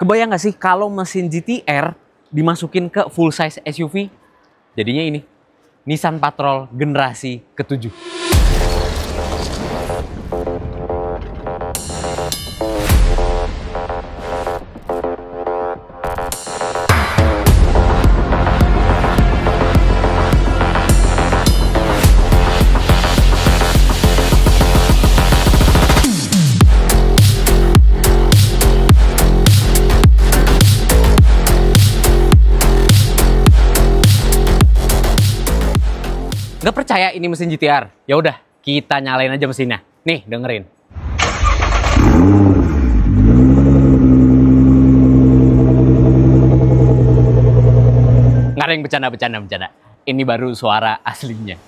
Kebayang nggak sih kalau mesin GT-R dimasukin ke full size SUV? Jadinya ini, Nissan Patrol generasi ke-7. Nggak percaya ini mesin GT-R? Ya udah, kita nyalain aja mesinnya. Nih, dengerin. Nggak ada yang bercanda. Ini baru suara aslinya.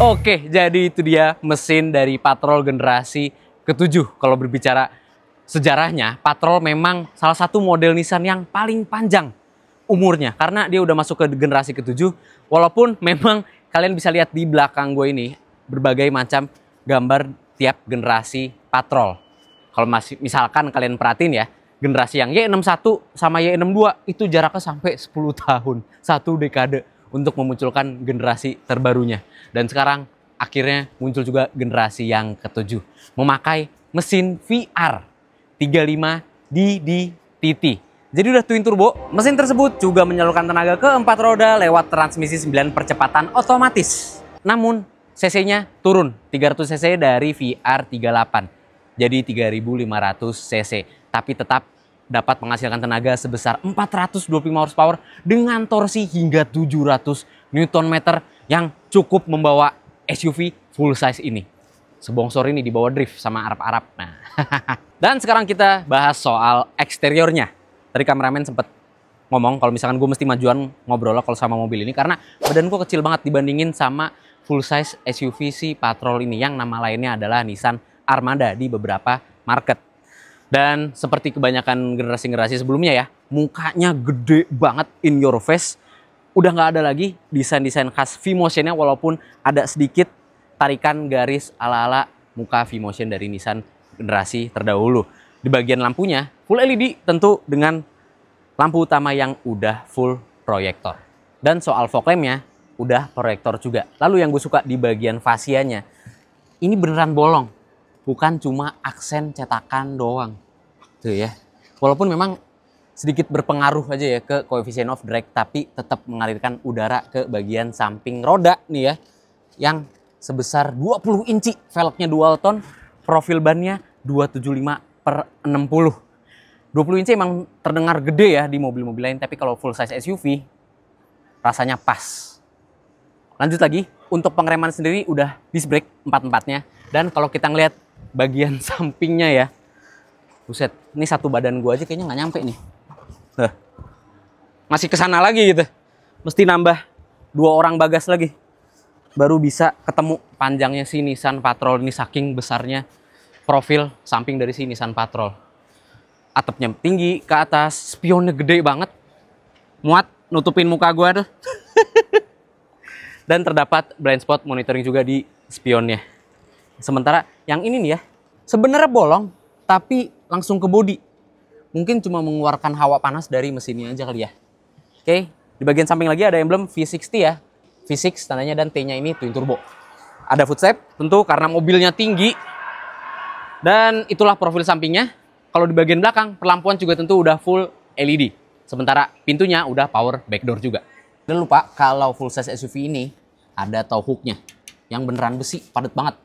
Oke, jadi itu dia mesin dari Patrol generasi ke-7. Kalau berbicara sejarahnya, Patrol memang salah satu model Nissan yang paling panjang umurnya. Karena dia udah masuk ke generasi ke-7. Walaupun memang kalian bisa lihat di belakang gue ini berbagai macam gambar tiap generasi Patrol. Kalau misalkan kalian perhatiin ya, generasi yang Y61 sama Y62 itu jaraknya sampai 10 tahun. 1 dekade untuk memunculkan generasi terbarunya. Dan sekarang akhirnya muncul juga generasi yang ke-7. Memakai mesin VR 35DDTT. Jadi udah twin turbo. Mesin tersebut juga menyalurkan tenaga ke 4 roda lewat transmisi 9 percepatan otomatis. Namun cc-nya turun 300 cc dari VR38. Jadi 3500 cc. Tapi tetap dapat menghasilkan tenaga sebesar 425 horsepower dengan torsi hingga 700 Nm yang cukup membawa SUV full size ini. Sebongsor ini dibawa drift sama Arab-Arab. Nah, dan sekarang kita bahas soal eksteriornya. Tadi kameramen sempat ngomong kalau misalkan gue mesti majuan ngobrol kalau sama mobil ini karena badan gue kecil banget dibandingin sama full size SUV si Patrol ini yang nama lainnya adalah Nissan Armada di beberapa market. Dan seperti kebanyakan generasi-generasi sebelumnya ya, mukanya gede banget in your face. Udah nggak ada lagi desain-desain khas V-Motion-nya walaupun ada sedikit tarikan garis ala-ala muka V-Motion dari Nissan generasi terdahulu. Di bagian lampunya full LED tentu dengan lampu utama yang udah full proyektor. Dan soal fog lampnya udah proyektor juga. Lalu yang gue suka di bagian fasianya, ini beneran bolong. Bukan cuma aksen cetakan doang. Tuh ya. Walaupun memang sedikit berpengaruh aja ya ke coefficient of drag, tapi tetap mengalirkan udara ke bagian samping roda nih ya. Yang sebesar 20 inci, velgnya dual tone, profil bannya 275/60. 20 inci emang terdengar gede ya di mobil-mobil lain, tapi kalau full size SUV rasanya pas. Lanjut lagi, untuk pengereman sendiri udah disc brake 4-4-nya. Dan kalau kita ngelihat bagian sampingnya ya, buset, ini satu badan gua aja kayaknya nggak nyampe nih. Masih kesana lagi gitu. Mesti nambah 2 orang bagas lagi baru bisa ketemu panjangnya si Nissan Patrol ini, saking besarnya profil samping dari si Nissan Patrol. Atapnya tinggi ke atas, spionnya gede banget, muat nutupin muka gua tuh. Dan terdapat blind spot monitoring juga di spionnya. Sementara yang ini nih ya, sebenarnya bolong tapi langsung ke bodi. Mungkin cuma mengeluarkan hawa panas dari mesinnya aja kali ya. Oke, di bagian samping lagi ada emblem V60 ya. V6 tandanya dan T-nya ini twin turbo. Ada footstep tentu karena mobilnya tinggi. Dan itulah profil sampingnya. Kalau di bagian belakang perlampuan juga tentu udah full LED. Sementara pintunya udah power back door juga. Dan lupa kalau full size SUV ini ada tow hooknya yang beneran besi, padat banget.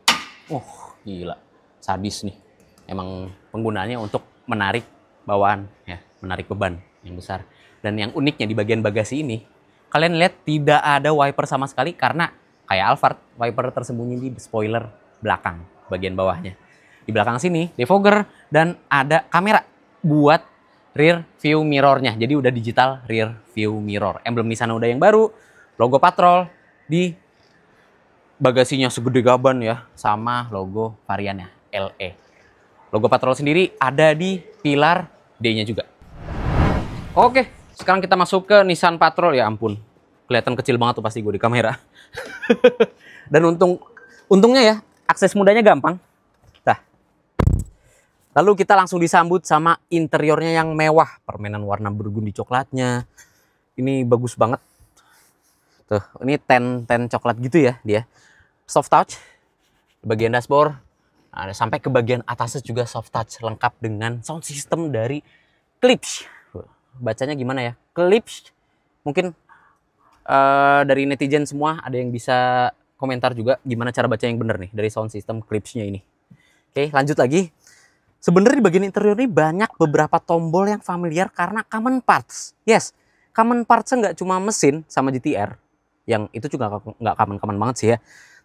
Gila, sadis nih. Emang penggunaannya untuk menarik bawaan ya, menarik beban yang besar. Dan yang uniknya di bagian bagasi ini, kalian lihat tidak ada wiper sama sekali karena kayak Alphard, wiper tersembunyi di spoiler belakang bagian bawahnya. Di belakang sini defogger dan ada kamera buat rear view mirrornya. Jadi udah digital rear view mirror. Emblem Nissan udah yang baru, logo Patrol di bagasinya segede gaban ya, sama logo variannya LE. Logo Patrol sendiri ada di pilar D-nya juga. Oke, sekarang kita masuk ke Nissan Patrol. Ya ampun, kelihatan kecil banget tuh pasti gue di kamera. Dan untungnya ya, Akses mudahnya gampang. Nah, lalu kita langsung disambut sama interiornya yang mewah. Permainan warna burgundi coklatnya. Ini bagus banget. Tuh, ini ten coklat gitu ya dia. Soft touch. Bagian dashboard. Nah, sampai ke bagian atasnya juga soft touch. Lengkap dengan sound system dari Klipsch. Bacanya gimana ya? Klipsch. Mungkin dari netizen semua ada yang bisa komentar juga gimana cara baca yang bener nih dari sound system Klipsch-nya ini. Oke, lanjut lagi. Sebenarnya di bagian interior ini banyak beberapa tombol yang familiar karena common parts. Yes, common parts-nya nggak cuma mesin sama GTR, yang itu juga nggak common banget sih ya.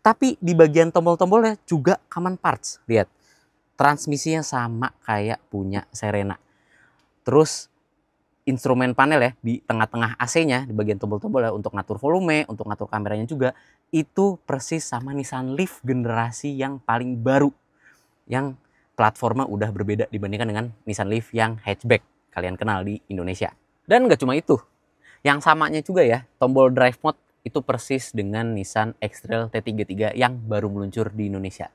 Tapi di bagian tombol-tombolnya juga common parts. Lihat, transmisinya sama kayak punya Serena. Terus instrumen panel ya di tengah-tengah AC-nya di bagian tombol-tombol ya untuk ngatur volume, untuk ngatur kameranya juga itu persis sama Nissan Leaf generasi yang paling baru yang platformnya udah berbeda dibandingkan dengan Nissan Leaf yang hatchback kalian kenal di Indonesia. Dan nggak cuma itu, yang samanya juga ya tombol drive mode itu persis dengan Nissan X-Trail T33 yang baru meluncur di Indonesia.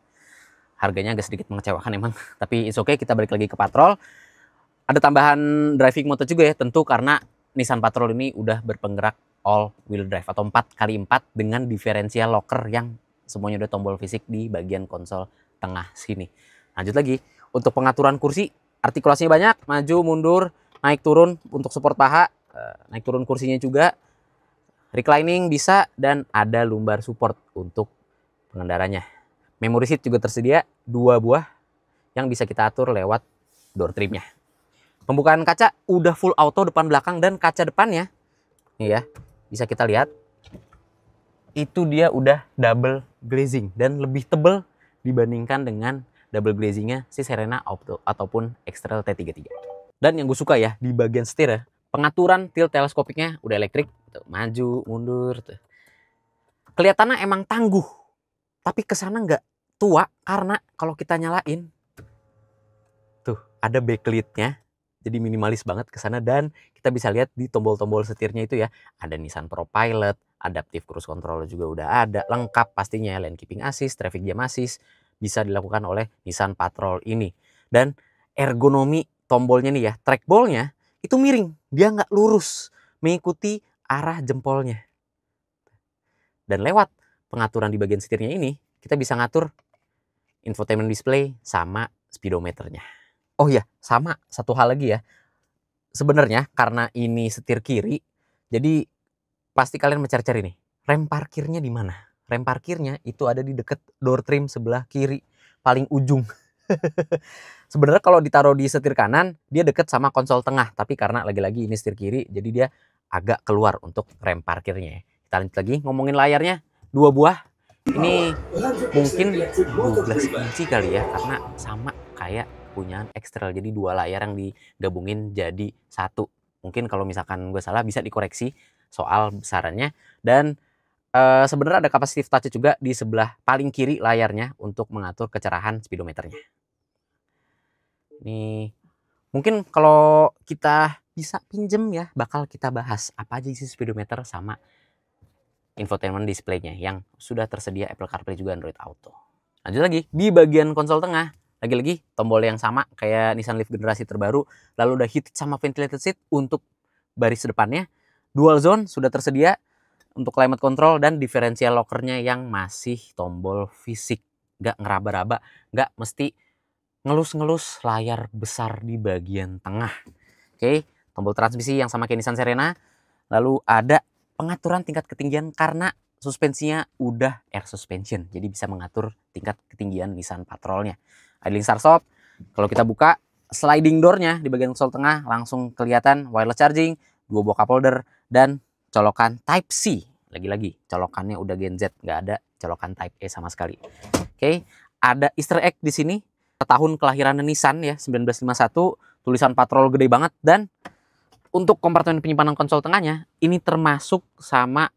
Harganya agak sedikit mengecewakan emang, tapi it's okay, kita balik lagi ke Patrol. Ada tambahan driving mode juga ya, tentu karena Nissan Patrol ini udah berpenggerak all wheel drive atau 4x4 dengan diferensial locker yang semuanya udah tombol fisik di bagian konsol tengah sini. Lanjut lagi, untuk pengaturan kursi, artikulasinya banyak, maju, mundur, naik turun untuk support paha, naik turun kursinya juga, reclining bisa, dan ada lumbar support untuk pengendaranya. Memory seat juga tersedia, 2 buah yang bisa kita atur lewat door trimnya. Pembukaan kaca udah full auto depan belakang dan kaca depannya nih ya, bisa kita lihat itu dia udah double glazing dan lebih tebal dibandingkan dengan double glazingnya si Serena Auto ataupun X-Trail T33. Dan yang gue suka ya di bagian setir ya, pengaturan tilt teleskopiknya udah elektrik, tuh, maju mundur tuh. Kelihatannya emang tangguh, tapi kesana nggak tua karena kalau kita nyalain tuh ada backlit-nya. Jadi minimalis banget ke sana dan kita bisa lihat di tombol-tombol setirnya itu ya. Ada Nissan ProPilot, Adaptive Cruise Control juga udah ada. Lengkap pastinya, lane keeping assist, traffic jam assist. Bisa dilakukan oleh Nissan Patrol ini. Dan ergonomi tombolnya nih ya, trackball-nya itu miring. Dia nggak lurus, mengikuti arah jempolnya. Dan lewat pengaturan di bagian setirnya ini, kita bisa ngatur infotainment display sama speedometernya. Oh iya, sama satu hal lagi ya. Sebenarnya karena ini setir kiri, jadi pasti kalian mencari-cari nih, rem parkirnya di mana? Rem parkirnya itu ada di deket door trim sebelah kiri, paling ujung. Sebenarnya kalau ditaruh di setir kanan, dia deket sama konsol tengah, tapi karena lagi-lagi ini setir kiri, jadi dia agak keluar untuk rem parkirnya. Kita lanjut lagi ngomongin layarnya, 2 buah. Ini mungkin 12 inci kali ya, karena sama kayak punya X-Trail, jadi 2 layar yang digabungin jadi 1. Mungkin kalau misalkan gue salah bisa dikoreksi soal besarannya. Dan sebenarnya ada capacitive touch juga di sebelah paling kiri layarnya untuk mengatur kecerahan speedometernya. Ini mungkin kalau kita bisa pinjem ya, bakal kita bahas apa aja isi speedometer sama infotainment display-nya yang sudah tersedia Apple CarPlay juga Android Auto. Lanjut lagi, di bagian konsol tengah lagi-lagi tombol yang sama kayak Nissan Leaf generasi terbaru, lalu udah heated sama ventilated seat untuk baris depannya. Dual zone sudah tersedia untuk climate control dan differential lockernya yang masih tombol fisik, nggak ngeraba-raba, nggak mesti ngelus-ngelus layar besar di bagian tengah. Oke, tombol transmisi yang sama kayak Nissan Serena, lalu ada pengaturan tingkat ketinggian karena suspensinya udah air suspension, jadi bisa mengatur tingkat ketinggian Nissan Patrolnya. Idling start stop, kalau kita buka sliding door-nya di bagian konsol tengah langsung kelihatan wireless charging, 2 buah cup holder, dan colokan Type C. Lagi-lagi colokannya udah Gen Z, nggak ada colokan Type E sama sekali. Oke, ada Easter egg di sini, tahun kelahiran Nissan ya, 1951, tulisan Patrol gede banget, dan untuk kompartemen penyimpanan konsol tengahnya ini termasuk sama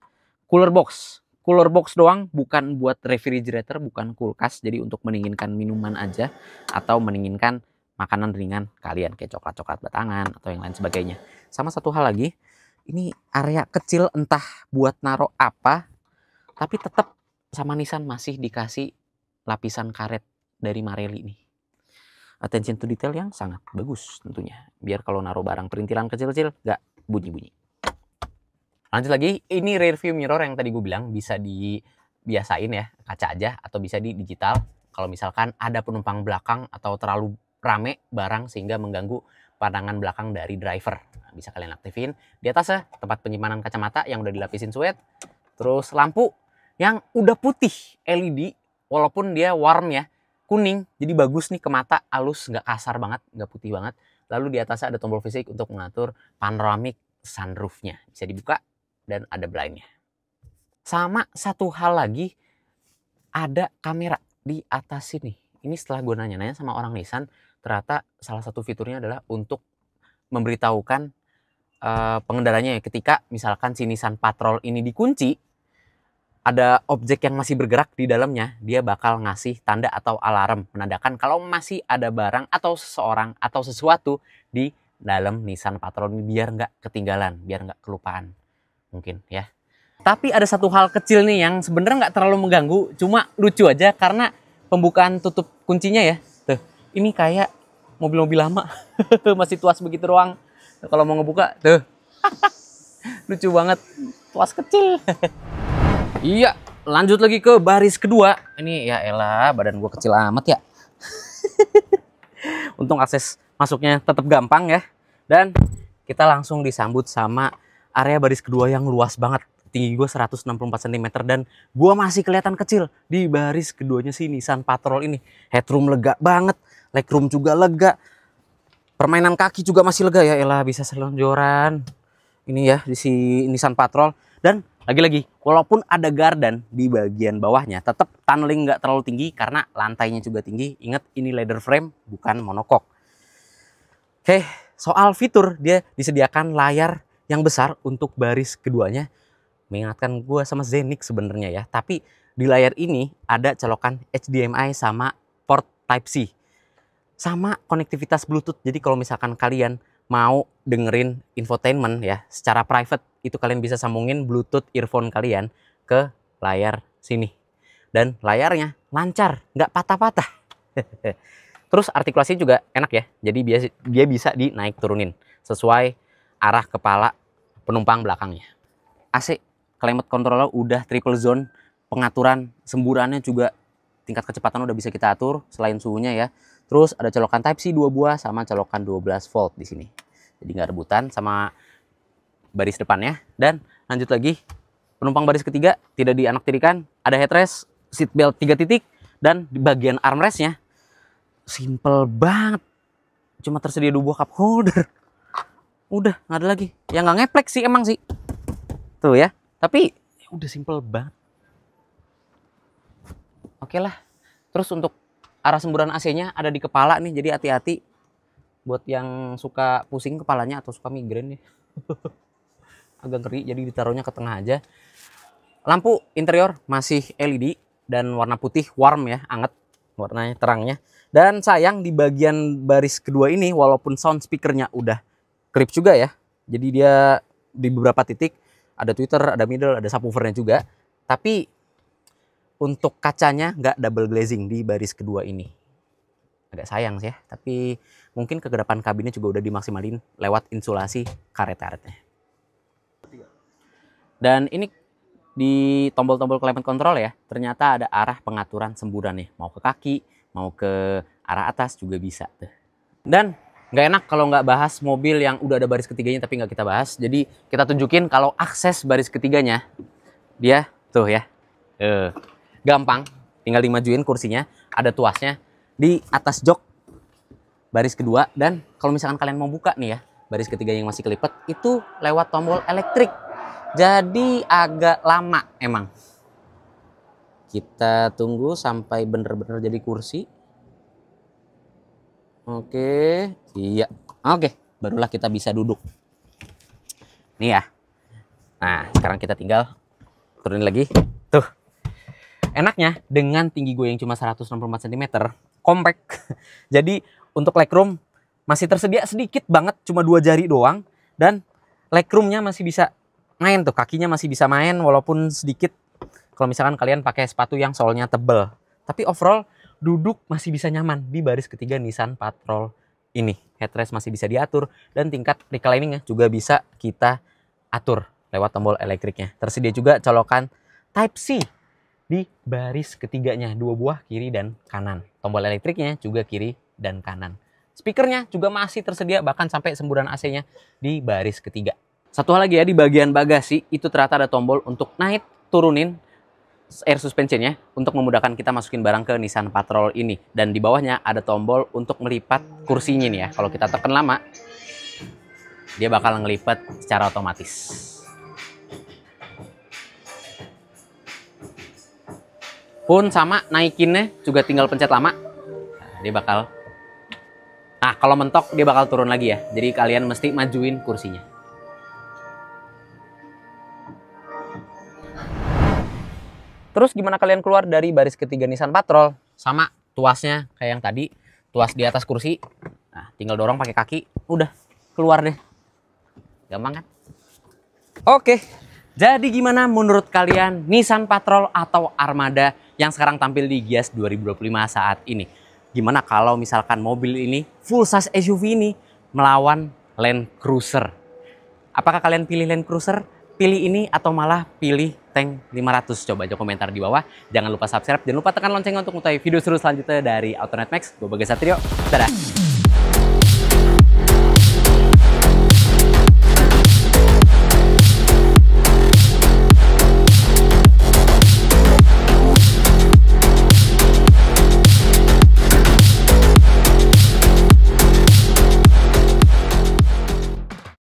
cooler box. Cooler box doang, bukan buat refrigerator, bukan kulkas. Jadi untuk mendinginkan minuman aja atau mendinginkan makanan ringan kalian kayak coklat-coklat batangan atau yang lain sebagainya. Sama satu hal lagi, ini area kecil entah buat naruh apa, tapi tetap sama Nissan masih dikasih lapisan karet dari Marelli nih. Attention to detail yang sangat bagus tentunya. Biar kalau naruh barang perintilan kecil-kecil nggak bunyi-bunyi. Lanjut lagi, ini rear view mirror yang tadi gue bilang bisa dibiasain ya, kaca aja atau bisa di digital. Kalau misalkan ada penumpang belakang atau terlalu rame barang sehingga mengganggu pandangan belakang dari driver. Nah, bisa kalian aktifin. Di atasnya tempat penyimpanan kacamata yang udah dilapisin suede. Terus lampu yang udah putih LED walaupun dia warm ya. Kuning, jadi bagus nih ke mata, halus, nggak kasar banget, nggak putih banget. Lalu di atasnya ada tombol fisik untuk mengatur panoramic sunroofnya. Bisa dibuka dan ada blindnya. Sama satu hal lagi, ada kamera di atas sini. Ini setelah gue nanya-nanya sama orang Nissan, ternyata salah satu fiturnya adalah untuk memberitahukan pengendaranya ya, ketika misalkan si Nissan Patrol ini dikunci, ada objek yang masih bergerak di dalamnya, dia bakal ngasih tanda atau alarm menandakan kalau masih ada barang atau seseorang atau sesuatu di dalam Nissan Patrol ini biar nggak ketinggalan, biar nggak kelupaan mungkin ya. Tapi ada satu hal kecil nih yang sebenarnya nggak terlalu mengganggu, cuma lucu aja karena pembukaan tutup kuncinya ya. Tuh, ini kayak mobil-mobil lama, masih tuas begitu doang. Kalau mau ngebuka, tuh, lucu banget, tuas kecil. Iya, lanjut lagi ke baris kedua. Ini ya elah, badan gue kecil amat ya. Untung akses masuknya tetap gampang ya. Dan kita langsung disambut sama area baris kedua yang luas banget. Tinggi gue 164 cm dan gue masih kelihatan kecil di baris keduanya sih Nissan Patrol ini. Headroom lega banget, legroom juga lega. Permainan kaki juga masih lega ya elah, bisa selonjoran. Ini ya di si Nissan Patrol. Dan lagi-lagi, walaupun ada gardan di bagian bawahnya, tetap tunneling nggak terlalu tinggi karena lantainya juga tinggi. Ingat, ini leather frame, bukan monokok. Oke, soal fitur, dia disediakan layar yang besar untuk baris keduanya. Mengingatkan gue sama Zenix sebenarnya ya. Tapi di layar ini ada colokan HDMI sama port Type-C. Sama konektivitas Bluetooth. Jadi kalau misalkan kalian mau dengerin infotainment ya secara private, itu kalian bisa sambungin Bluetooth earphone kalian ke layar sini. Dan layarnya lancar, nggak patah-patah. Terus artikulasinya juga enak ya. Jadi dia bisa dinaik turunin sesuai arah kepala penumpang belakangnya. AC climate control udah triple zone, pengaturan semburannya juga tingkat kecepatan udah bisa kita atur selain suhunya ya. Terus ada colokan Type-C 2 buah sama colokan 12 volt di sini. Jadi nggak rebutan sama baris depannya. Dan lanjut lagi, penumpang baris ketiga tidak dianaktirikan, ada headrest, seat belt 3 titik, dan di bagian armrestnya simple banget, cuma tersedia 2 buah cup holder. Udah nggak ada lagi. Yang nggak ngeplek sih emang sih, tuh ya. Tapi udah simple banget. Oke lah. Terus untuk arah semburan AC-nya ada di kepala nih, jadi hati-hati buat yang suka pusing kepalanya atau suka migrain nih. Agak ngeri, jadi ditaruhnya ke tengah aja. Lampu interior masih LED dan warna putih warm ya, anget warnanya, terangnya. Dan sayang di bagian baris kedua ini walaupun sound speakernya udah clip juga ya. Jadi dia di beberapa titik ada tweeter, ada middle, ada subwoofernya juga. Tapi untuk kacanya nggak double glazing di baris kedua ini. Agak sayang sih ya, tapi mungkin kegerapan kabinnya juga udah dimaksimalin lewat insulasi karet-karetnya. Dan ini di tombol-tombol climate control ya, ternyata ada arah pengaturan semburannya. Mau ke kaki, mau ke arah atas juga bisa. Dan nggak enak kalau nggak bahas mobil yang udah ada baris ketiganya tapi nggak kita bahas. Jadi kita tunjukin kalau akses baris ketiganya, dia tuh ya. Gampang, tinggal dimajuin kursinya, ada tuasnya di atas jok baris kedua. Dan kalau misalkan kalian mau buka nih ya, baris ketiga yang masih kelipet, itu lewat tombol elektrik. Jadi agak lama emang. Kita tunggu sampai bener-bener jadi kursi. Oke, iya. Oke, barulah kita bisa duduk. Nih ya. Nah, sekarang kita tinggal turunin lagi. Tuh. Enaknya dengan tinggi gue yang cuma 164 cm, compact. Jadi untuk legroom masih tersedia sedikit banget, cuma 2 jari doang. Dan legroomnya masih bisa main tuh, kakinya masih bisa main walaupun sedikit. Kalau misalkan kalian pakai sepatu yang solnya tebel. Tapi overall duduk masih bisa nyaman di baris ketiga Nissan Patrol ini. Headrest masih bisa diatur dan tingkat recliningnya juga bisa kita atur lewat tombol elektriknya. Tersedia juga colokan Type-C di baris ketiganya, 2 buah kiri dan kanan. Tombol elektriknya juga kiri dan kanan. Speakernya juga masih tersedia, bahkan sampai semburan AC-nya di baris ketiga. Satu hal lagi ya, di bagian bagasi itu ternyata ada tombol untuk naik turunin air suspensionnya untuk memudahkan kita masukin barang ke Nissan Patrol ini. Dan di bawahnya ada tombol untuk melipat kursinya nih ya. Kalau kita tekan lama, dia bakal ngelipat secara otomatis. Pun sama naikinnya juga tinggal pencet lama. Nah, dia bakal, nah kalau mentok dia bakal turun lagi ya. Jadi kalian mesti majuin kursinya. Terus gimana kalian keluar dari baris ketiga Nissan Patrol? Sama tuasnya kayak yang tadi, tuas di atas kursi. Nah, tinggal dorong pakai kaki, udah keluar deh. Gampang kan? Oke, jadi gimana menurut kalian Nissan Patrol atau Armada yang sekarang tampil di Gias 2025 saat ini? Gimana kalau misalkan mobil ini, full size SUV ini, melawan Land Cruiser? Apakah kalian pilih Land Cruiser? Pilih ini atau malah pilih tank 500? Coba aja komentar di bawah. Jangan lupa subscribe, jangan lupa tekan loncengnya untuk mengetahui video seru selanjutnya dari Autonet Max. Gue Bagas Satrio, dadah!